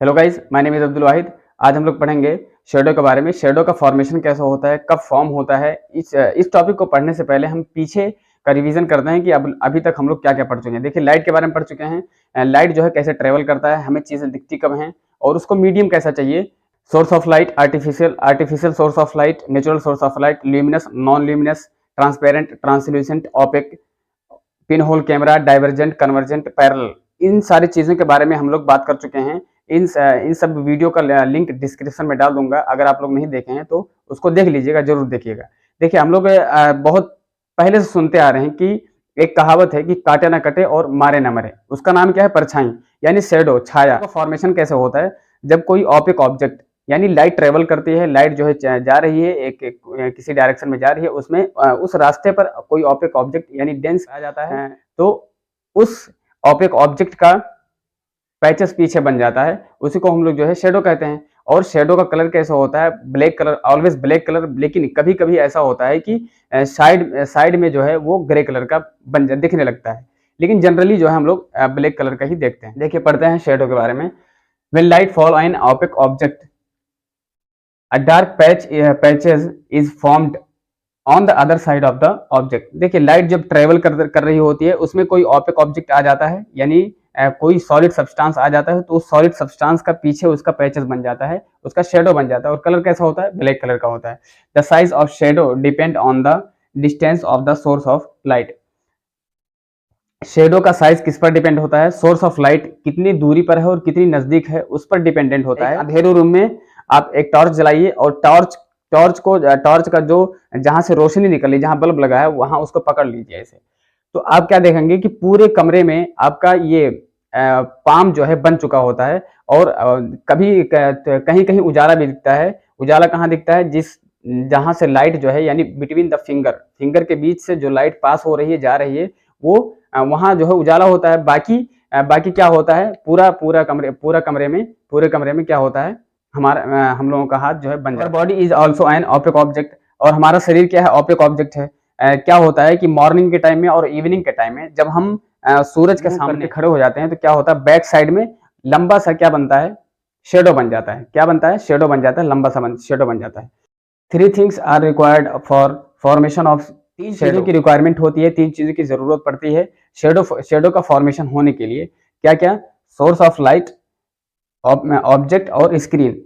Hello guys, my name is Abdul Wahid. आज हम लोग पढ़ेंगे शेडो के बारे में। शेडो का फॉर्मेशन कैसा होता है, कब फॉर्म होता है। इस टॉपिक को पढ़ने से पहले हम पीछे का रिवीजन करते हैं कि अब अभी तक हम लोग क्या क्या पढ़ चुके हैं। देखिए, लाइट के बारे में पढ़ चुके हैं। लाइट जो है कैसे ट्रेवल करता है, हमें चीजें दिखती कब हैं और उसको मीडियम कैसा चाहिए। Source of light, artificial source of light, natural source of light, luminous, non luminous, transparent, translucent, opaque, pin hole camera, divergent, convergent, parallel. इन सारी चीजों के बारे में हम लोग बात कर चुके हैं। इन सब वीडियो का लिंक डिस्क्रिप्शन में डाल दूंगा। अगर आप लोग नहीं देखे हैं तो उसको देख लीजिएगा, जरूर देखिएगा। देखिए, हम लोग बहुत पहले से सुनते आ रहे हैं कि एक कहावत है कि काटे ना कटे और मारे ना मरे। उसका नाम क्या है? परछाई, यानी शेडो, छाया का फॉर्मेशन कैसे होता है? जब कोई ऑब्जेक्ट ऑब्जेक्ट यानी लाइट ट्रेवल करती है, लाइट जो है जा रही है एक किसी डायरेक्शन में जा रही है, उसमें उस रास्ते पर कोई ऑब्जेक्ट ऑब्जेक्ट यानी डेंस आ जाता है, तो उस ऑब्जेक्ट ऑब्जेक्ट का पैचेस पीछे बन जाता है। उसी को हम लोग जो है शेडो कहते हैं। और शेडो का कलर कैसा होता है? Black colour, always black colour. लेकिन कभी कभी ऐसा होता है कि साइड में जो है वो ग्रे कलर का दिखने लगता है, लेकिन जनरली जो है हम लोग ब्लैक कलर का ही देखते हैं। देखिए, पढ़ते हैं शेडो के बारे में। When light fall on an opaque object, a dark patches is formed on the other side of the object। देखिए, लाइट जब ट्रेवल कर रही होती है, उसमें कोई ऑपेक ऑब्जेक्ट आ जाता है, यानी कोई सॉलिड सब्सटेंस आ जाता है, तो उस सॉलिड सब्सटेंस का पीछे उसका पैचेस बन जाता है, उसका शेडो बन जाता है। और कलर कैसा होता है? ब्लैक कलर का होता है। The size of shadow depend on the distance of the source of light. Shadow का साइज किस पर डिपेंड होता है? सोर्स ऑफ लाइट कितनी दूरी पर है और कितनी नजदीक है, उस पर डिपेंडेंट होता है। अंधेरे रूम में आप एक टॉर्च जलाइए और टॉर्च का जो जहां से रोशनी निकली, जहां बल्ब लगा है, वहां उसको पकड़ लीजिए ऐसे। तो आप क्या देखेंगे कि पूरे कमरे में आपका ये पाम जो है बन चुका होता है। और कभी कहीं कहीं उजाला भी दिखता है। उजाला कहाँ दिखता है? जहां से लाइट जो है, यानी बिटवीन द फिंगर के बीच से जो लाइट पास हो रही है, जा रही है, वो वहां जो है उजाला होता है। बाकी क्या होता है? पूरे कमरे में क्या होता है? हम लोगों का हाथ जो है बन जाता है। Body is also an optic object. और हमारा शरीर क्या है? ऑप्टिक ऑब्जेक्ट है। क्या होता है कि मॉर्निंग के टाइम में और इवनिंग के टाइम में जब हम सूरज के सामने खड़े हो जाते हैं, तो क्या होता है? बैक साइड में लंबा सा क्या बनता है? शेडो बन जाता है। क्या बनता है? शेडो बन जाता है, लंबा सा शेडो बन जाता है। 3 things are required for formation of. 3 चीजों की रिक्वायरमेंट होती है, 3 चीजों की जरूरत पड़ती है शेडो का फॉर्मेशन होने के लिए। क्या क्या? सोर्स ऑफ लाइट, ऑब्जेक्ट और स्क्रीन।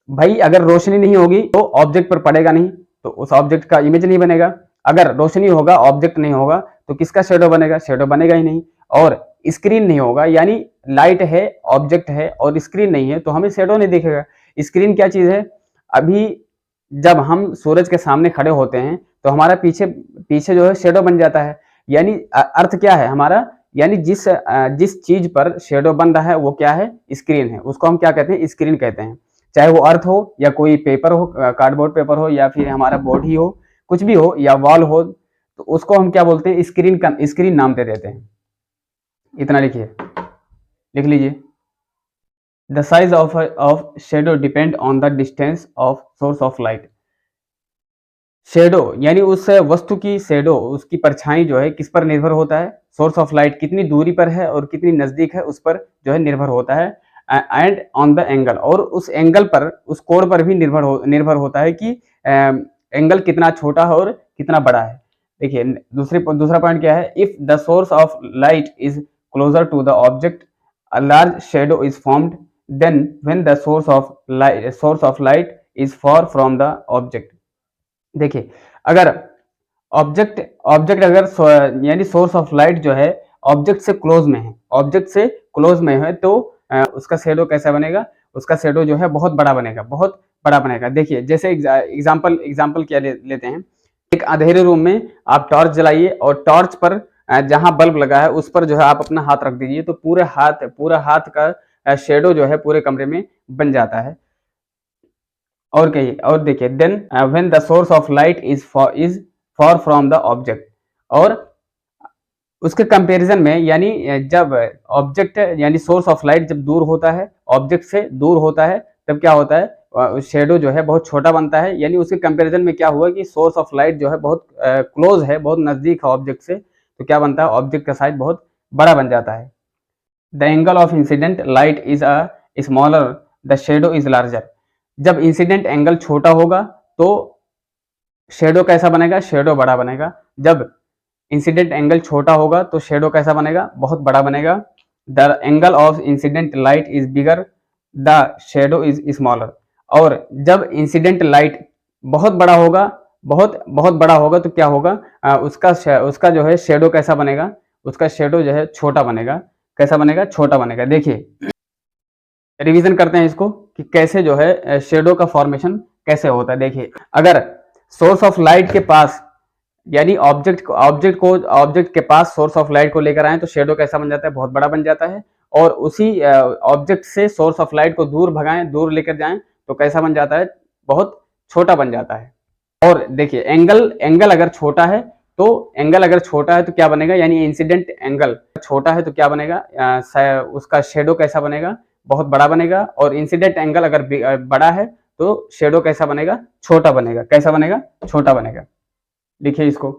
भाई, अगर रोशनी नहीं होगी तो ऑब्जेक्ट पर पड़ेगा नहीं, तो उस ऑब्जेक्ट का इमेज नहीं बनेगा। अगर रोशनी होगा, ऑब्जेक्ट नहीं होगा, तो किसका शेडो बनेगा? शेडो बनेगा ही नहीं। और स्क्रीन नहीं होगा, यानी लाइट है, ऑब्जेक्ट है और स्क्रीन नहीं है, तो हमें शेडो नहीं दिखेगा। स्क्रीन क्या चीज है? अभी जब हम सूरज के सामने खड़े होते हैं, तो हमारा पीछे जो है शेडो बन जाता है। यानी अर्थ क्या है हमारा? यानी जिस चीज पर शेडो बन रहा है वो क्या है? स्क्रीन है। उसको हम क्या कहते हैं? स्क्रीन कहते हैं। चाहे वो अर्थ हो या कोई पेपर हो, कार्डबोर्ड पेपर हो, या फिर हमारा बॉडी हो, कुछ भी हो, या वॉल हो, तो उसको हम क्या बोलते हैं? स्क्रीन नाम दे देते हैं। इतना लिखिए, लिख लीजिए। The size of shadow depend on the distance of source of light. Shadow यानी उस वस्तु की शेडो, उसकी परछाई जो है किस पर निर्भर होता है? सोर्स ऑफ लाइट कितनी दूरी पर है और कितनी नजदीक है, उस पर जो है निर्भर होता है। एंड ऑन द एंगल, और उस एंगल पर, उस कोण पर भी निर्भर होता है कि एंगल कितना छोटा है और कितना बड़ा है। देखिए, दूसरा पॉइंट क्या है? If the source of light is closer to the object, a large shadow is formed, then when the source of light is far from the object। देखिए, अगर ऑब्जेक्ट यानी सोर्स ऑफ लाइट जो है object से close में है, तो उसका शेडो कैसा बनेगा? उसका शेडो जो है बहुत बड़ा बनेगा। देखिए, जैसे एग्जांपल क्या लेते हैं। एक अंधेरे रूम में आप टॉर्च जलाइए और टॉर्च पर जहां बल्ब लगा है उस पर जो है आप अपना हाथ रख दीजिए, तो पूरा हाथ का शेडो जो है पूरे कमरे में बन जाता है। और देखिए, then when the source of light is far from the object. और उसके कंपैरिजन में, यानी जब ऑब्जेक्ट यानी सोर्स ऑफ लाइट जब दूर होता है, ऑब्जेक्ट से दूर होता है, तब क्या होता है? शेडो जो है बहुत छोटा बनता है। यानी उसके कंपैरिजन में क्या हुआ कि सोर्स ऑफ लाइट जो है बहुत क्लोज है, बहुत नजदीक है ऑब्जेक्ट से, तो क्या बनता है? ऑब्जेक्ट का साइज बहुत बड़ा बन जाता है। The angle of incident light is a smaller the shadow is larger. जब इंसिडेंट एंगल छोटा होगा तो शेडो कैसा बनेगा, शेडो बड़ा बनेगा। जब इंसिडेंट एंगल छोटा होगा तो शेडो कैसा बनेगा, बहुत बड़ा बनेगा। The angle of incident light is bigger, the shadow is smaller. और जब इंसिडेंट लाइट बहुत बड़ा होगा, बहुत बहुत बड़ा होगा तो क्या होगा, उसका जो है शेडो कैसा बनेगा, उसका शेडो जो है छोटा बनेगा। कैसा बनेगा, छोटा बनेगा। देखिए रिवीजन करते हैं इसको कि कैसे जो है शेडो का फॉर्मेशन कैसे होता है। देखिए अगर सोर्स ऑफ लाइट के पास, यानी ऑब्जेक्ट के पास सोर्स ऑफ लाइट को लेकर आए तो शेडो कैसा बन जाता है, बहुत बड़ा बन जाता है। और उसी ऑब्जेक्ट से सोर्स ऑफ लाइट को दूर भगाएं, दूर लेकर जाएं तो कैसा बन जाता है, बहुत छोटा बन जाता है। और देखिए एंगल अगर छोटा है तो क्या बनेगा, यानी इंसिडेंट एंगल छोटा है तो क्या बनेगा, उसका शेडो कैसा बनेगा, बहुत बड़ा बनेगा। और इंसिडेंट एंगल अगर बड़ा है तो शेडो कैसा बनेगा, छोटा बनेगा। कैसा बनेगा, छोटा बनेगा। लिखिए इसको।